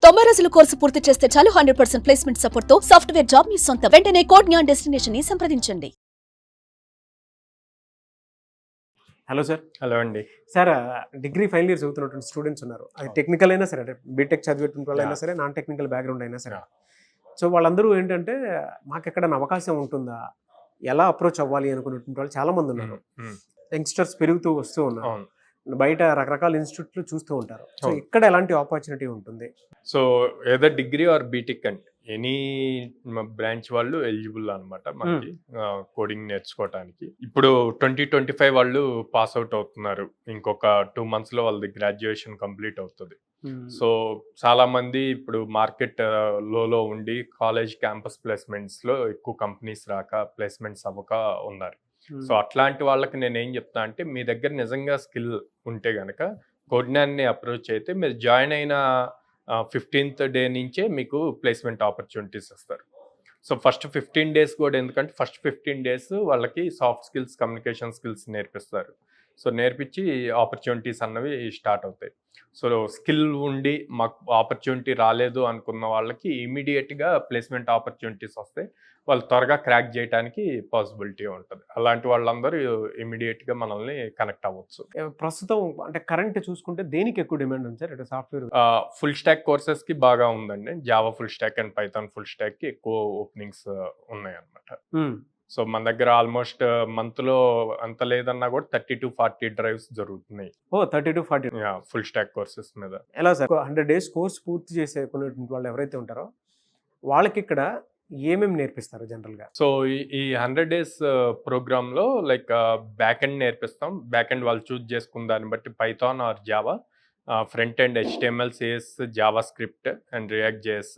90 రోజుల కోర్సు పూర్తి చేస్తే చాలు 100% ప్లేస్మెంట్ సపోర్ట్ తో సాఫ్ట్వేర్ జాబ్ మీ సొంతం. వెంటనే కోడ్ జ్ఞాన్ డెస్టినేషన్ ని సంప్రదించండి. Hello sir. హలో అండి. సార్, డిగ్రీ ఫైనల్ ఇయర్ చదువుతున్నటువంటి స్టూడెంట్స్ ఉన్నారు. అది టెక్నికల్ అయినా సరే, అంటే బీటెక్ చదివేటువంటి వాళ్ళైనా సరే, నాన్ టెక్నికల్ బ్యాక్గ్రౌండ్ అయినా సరే. సో వాళ్ళందరూ ఏంటంటే మాకు ఎక్కడైనా అవకాశం ఉంటుందా, ఎలా అప్రోచ్ అవ్వాలి అనుకున్నటువంటి వాళ్ళు చాలా మంది ఉన్నారు. యంగ్స్టర్స్ పెరుగుతూ వస్తూ ఉన్నారు. బయట రకరకాల ఇన్స్టిట్యూట్లు చూస్తూ ఉంటారు. సో ఇక్కడ ఎలాంటి ఆపర్చునిటీ ఉంటుంది? So either degree or BTech అండి, ఎనీ బ్రాంచ్ వాళ్ళు ఎలిజిబుల్ అనమాట మనకి కోడింగ్ నేర్చుకోవటానికి. ఇప్పుడు 2025 వాళ్ళు పాస్ అవుట్ అవుతున్నారు. ఇంకొక 2 months లో వాళ్ళది గ్రాడ్యుయేషన్ కంప్లీట్ అవుతుంది. సో చాలా మంది ఇప్పుడు మార్కెట్ లో ఉండి కాలేజ్ క్యాంపస్ ప్లేస్మెంట్స్ లో ఎక్కువ కంపెనీస్ రాక ప్లేస్మెంట్స్ అవ్వక ఉన్నారు. సో అట్లాంటి వాళ్ళకి నేను ఏం చెప్తా అంటే, మీ దగ్గర నిజంగా స్కిల్ ఉంటే గనక కోడ్నాన్ని అప్రోచ్ అయితే మీరు జాయిన్ అయిన 15th డే నుంచే మీకు ప్లేస్మెంట్ ఆపర్చునిటీస్ ఇస్తారు. సో ఫస్ట్ 15 days కూడా, ఎందుకంటే ఫస్ట్ 15 days వాళ్ళకి సాఫ్ట్ స్కిల్స్, కమ్యూనికేషన్ స్కిల్స్ నేర్పిస్తారు. సో నేర్పించి ఆపర్చునిటీస్ అన్నవి స్టార్ట్ అవుతాయి. సో స్కిల్ ఉండి మాకు ఆపర్చునిటీ రాలేదు అనుకున్న వాళ్ళకి ఇమీడియట్గా ప్లేస్మెంట్ ఆపర్చునిటీస్ వస్తాయి. వాళ్ళు త్వరగా క్రాక్ చేయడానికి పాసిబిలిటీ ఉంటుంది. అలాంటి వాళ్ళందరూ ఇమీడియట్గా మనల్ని కనెక్ట్ అవ్వచ్చు. ప్రస్తుతం అంటే కరెంట్ చూసుకుంటే దేనికి ఎక్కువ డిమాండ్ ఉంది సార్? అంటే సాఫ్ట్వేర్ ఫుల్ స్టాక్ కోర్సెస్కి బాగా ఉందండి. Java full stack and Python full స్టాక్కి ఎక్కువ ఓపెనింగ్స్ ఉన్నాయి అన్నమాట. సో మన దగ్గర ఆల్మోస్ట్ మంత్లో అంత లేదన్నా కూడా 30 to 40 డ్రైవ్స్ జరుగుతున్నాయి. 30 to 40 ఫుల్ స్టాక్ కోర్సెస్ మీద. ఎలా సార్? 100 days కోర్స్ పూర్తి చేసే కొన్ని వాళ్ళు ఎవరైతే ఉంటారో వాళ్ళకి ఇక్కడ ఏమేమి నేర్పిస్తారు జనరల్గా? సో ఈ 100 days ప్రోగ్రామ్లో లైక్ బ్యాక్ ఎండ్ నేర్పిస్తాం. బ్యాక్ ఎండ్ వాళ్ళు చూజ్ చేసుకున్న దాన్ని బట్టి Python or Java, front end HTML, CSS, JavaScript and React JS,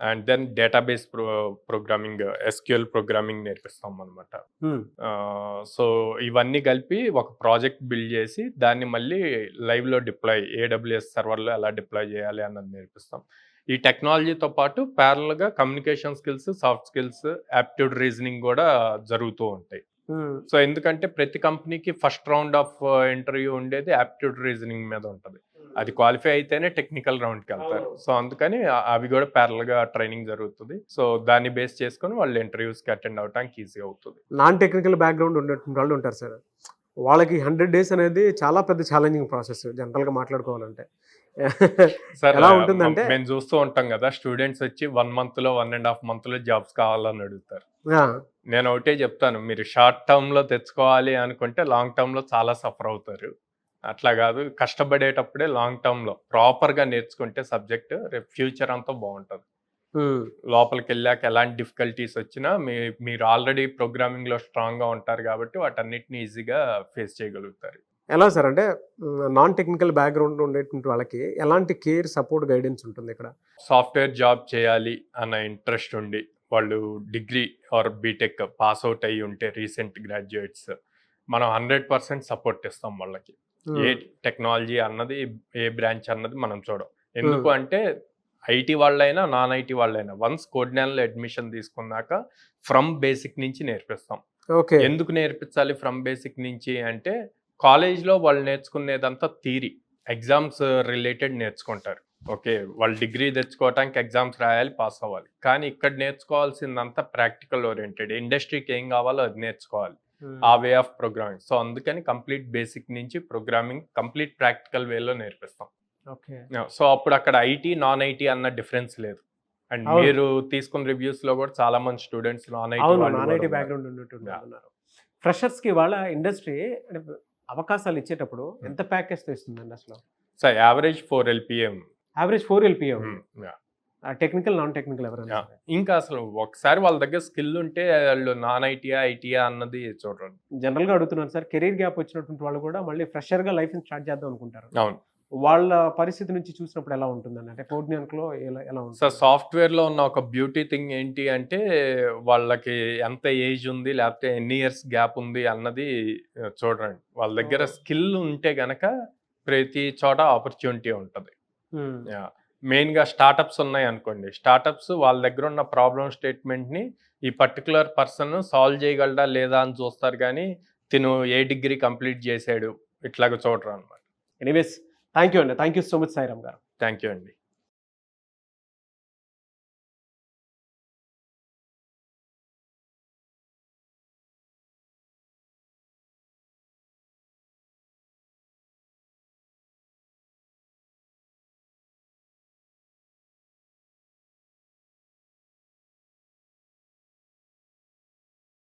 and then database programming, SQL programming నేర్పిస్తాం అనమాట. సో ఇవన్నీ కలిపి ఒక ప్రాజెక్ట్ బిల్డ్ చేసి దాన్ని మళ్ళీ లైవ్లో డిప్లాయ్, AWS సర్వర్లో ఎలా డిప్లాయ్ చేయాలి అన్నది నేర్పిస్తాం. ఈ టెక్నాలజీతో పాటు ప్యారల్గా communication skills, soft skills, aptitude reasoning కూడా జరుగుతూ ఉంటాయి. సో ఎందుకంటే ప్రతి కంపెనీకి ఫస్ట్ రౌండ్ ఆఫ్ ఇంటర్వ్యూ ఉండేది యాప్టిట్యూడ్ రీజనింగ్ మీద ఉంటుంది. అది క్వాలిఫై అయితేనే టెక్నికల్ రౌండ్కి వెళ్తారు. సో అందుకని అవి కూడా ప్యారల్గా ట్రైనింగ్ జరుగుతుంది. సో దాన్ని బేస్ చేసుకొని వాళ్ళు ఇంటర్వ్యూస్కి అటెండ్ అవడానికి ఈజీ అవుతుంది. నాన్ టెక్నికల్ బ్యాక్గ్రౌండ్ ఉన్నటువంటి వాళ్ళు ఉంటారు సార్. వాళ్ళకి 100 days అనేది చాలా పెద్ద ఛాలెంజింగ్ ప్రాసెస్ జనరల్గా మాట్లాడుకోవాలంటే. సార్ ఎలా ఉంటుందంటే, మేము చూస్తూ ఉంటాం కదా, స్టూడెంట్స్ వచ్చి 1 monthలో 1.5 monthలో జాబ్స్ కావాలని అడుగుతారు. నేను ఒకటే చెప్తాను, మీరు షార్ట్ టర్మ్లో తెచ్చుకోవాలి అనుకుంటే లాంగ్ టర్మ్లో చాలా సఫర్ అవుతారు. అట్లా కాదు, కష్టపడేటప్పుడే లాంగ్ టర్మ్లో ప్రాపర్గా నేర్చుకుంటే సబ్జెక్ట్ రేపు ఫ్యూచర్ అంతా బాగుంటుంది. లోపలికి వెళ్ళాక ఎలాంటి డిఫికల్టీస్ వచ్చినా మీరు ఆల్రెడీ ప్రోగ్రామింగ్లో స్ట్రాంగ్గా ఉంటారు కాబట్టి వాటన్నిటిని ఈజీగా ఫేస్ చేయగలుగుతారు. ఎలా సార్? అంటే నాన్ టెక్నికల్ బ్యాక్గ్రౌండ్ ఉండేటువంటి వాళ్ళకి ఎలాంటి కేర్, సపోర్ట్, గైడెన్స్ ఉంటుంది ఇక్కడ? సాఫ్ట్వేర్ జాబ్ చేయాలి అన్న ఇంట్రెస్ట్ ఉండి వాళ్ళు degree or BTech pass out అయ్యి ఉంటే రీసెంట్ గ్రాడ్యుయేట్స్, మనం 100% సపోర్ట్ ఇస్తాం వాళ్ళకి. ఏ టెక్నాలజీ అన్నది, ఏ బ్రాంచ్ అన్నది మనం చూడం. ఎందుకు అంటే ఐటీ వాళ్ళైనా నాన్ ఐటీ వాళ్ళైనా వన్స్ కోడ్నాన్లో అడ్మిషన్ తీసుకున్నాక ఫ్రమ్ బేసిక్ నుంచి నేర్పిస్తాం. ఎందుకు నేర్పించాలి ఫ్రమ్ బేసిక్ నుంచి అంటే, కాలేజ్లో వాళ్ళు నేర్చుకునేదంతా థియరీ, ఎగ్జామ్స్ రిలేటెడ్ నేర్చుకుంటారు. ఓకే, వాళ్ళు డిగ్రీ తెచ్చుకోవటానికి ఎగ్జామ్స్ రాయాలి, పాస్ అవ్వాలి. కానీ ఇక్కడ నేర్చుకోవాల్సిందంతా ప్రాక్టికల్ ఓరియంటెడ్, ఇండస్ట్రీకి ఏం కావాలో అది నేర్చుకోవాలి, ఆ వే ఆఫ్ ప్రోగ్రామింగ్. సో అందుకని కంప్లీట్ బేసిక్ నుంచి ప్రోగ్రామింగ్ కంప్లీట్ ప్రాక్టికల్ వేలో నేర్పిస్తాం. సో అప్పుడు అక్కడ ఐటీ, నాన్ ఐటీ అన్న డిఫరెన్స్ లేదు. అండ్ మీరు తీసుకున్న రివ్యూస్ లో కూడా చాలా మంది స్టూడెంట్స్ నాన్ ఐటీ బ్యాక్గ్రౌండ్ ఉన్నట్టున్నారు. ఫ్రెషర్స్ కి వాళ్ళ ఇండస్ట్రీ అవకాశాలు ఇచ్చేటప్పుడు ఎంత ప్యాకేజ్ ఇస్తుందండి అసలు? Sir average 4 LPA. Average 4 LPA. Technical, non technical ఎవరైనా ఇంకా అసలు ఒకసారి వాళ్ళ దగ్గర స్కిల్ ఉంటే వాళ్ళు నాన్ ఐటీయా అన్నది చూడండి. జనరల్ గా అడుగుతున్నాను సార్, కెరీర్ గ్యాప్ వచ్చినటువంటి వాళ్ళు కూడా మళ్ళీ ఫ్రెషర్ గా లైఫ్ స్టార్ట్ చేద్దాం అనుకుంటారు. అవును, వాళ్ళ పరిస్థితి నుంచి చూసినప్పుడు ఎలా ఉంటుందండి? అంటే కోడ్నాన్లో ఎలా ఉంటుంది సార్? సాఫ్ట్వేర్లో ఉన్న ఒక బ్యూటీ థింగ్ ఏంటి అంటే, వాళ్ళకి ఎంత ఏజ్ ఉంది లేకపోతే ఎన్ని ఇయర్స్ గ్యాప్ ఉంది అన్నది చూడండి. వాళ్ళ దగ్గర స్కిల్ ఉంటే గనక ప్రతి చోట ఆపర్చునిటీ ఉంటుంది. మెయిన్గా స్టార్టప్స్ ఉన్నాయి అనుకోండి, స్టార్టప్స్ వాళ్ళ దగ్గర ఉన్న ప్రాబ్లమ్ స్టేట్మెంట్ని ఈ పర్టికులర్ పర్సన్ సాల్వ్ చేయగలడా లేదా అని చూస్తారు, కానీ తిను ఏ డిగ్రీ కంప్లీట్ చేశాడు ఇట్లాగ చూడరు అనమాట. ఎనీవేస్, థ్యాంక్ యూ అండి. Thank you so much Sairam గారు. థ్యాంక్ యూ అండి.